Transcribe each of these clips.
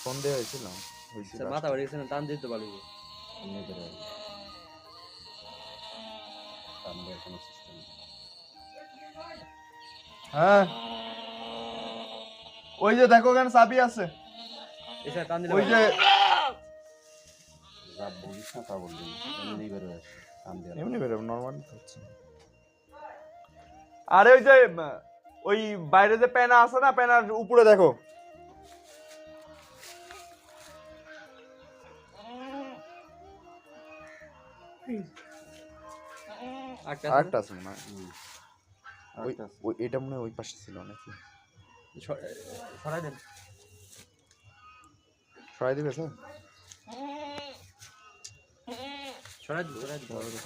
সন্দেহ হয়েছিল মাথা বাড়ি গেছে না, টান দিতে পারবো হ্যাঁ ওই যে দেখো কেন চাবি আছে এসে টান দিলে ওই যে যা বলিস না তা বলবি এমনি বের হয়ে আসে টান দিয়ে এমনি বেরোব নর্মাল হচ্ছে আরে ওই যে ওই বাইরে যে প্যানা আছে না প্যানার উপরে দেখো আরেকটা আছে মনে হয় ওই এটা মনে হয় ওই পাশে ছিল নাকি সরাই দেন সরাই দিবে স্যার সরাই দিন সরাই দিন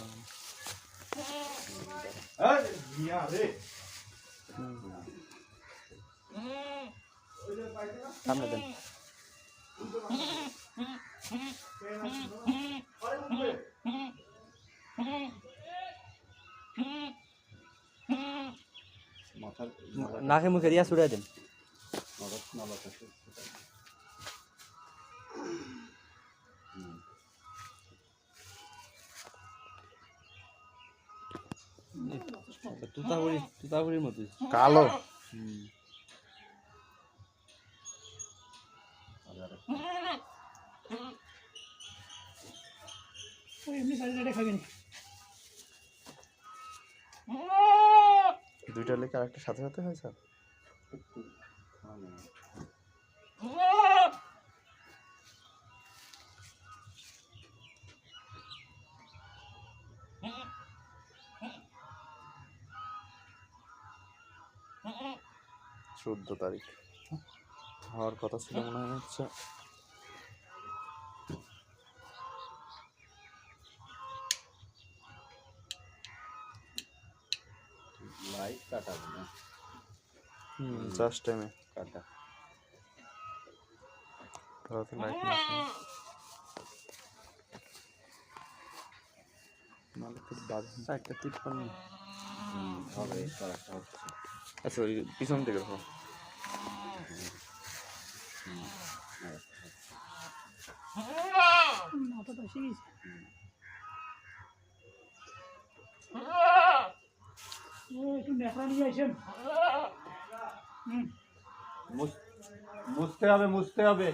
সামনে দেন নাকে মুখে দিয়া ছুড়াই দেন তুতাবুড়ির মতো কালো দুইটা লেখা আরেকটা সাথে সাথে হয় স্যার চোদ্দ তারিখ হওয়ার কথা ছিল মনে হচ্ছে লাইট কাটাবো না জাস্ট টাইমে কাটা রাতে লাইট না নালে তো বাদ একটা টিপন হবে করাটা হচ্ছে আচ্ছা ওই পিছন থেকে দেখো মাথাটা শিখেছি একটু নেকড়া নিয়ে আসেন মুছতে হবে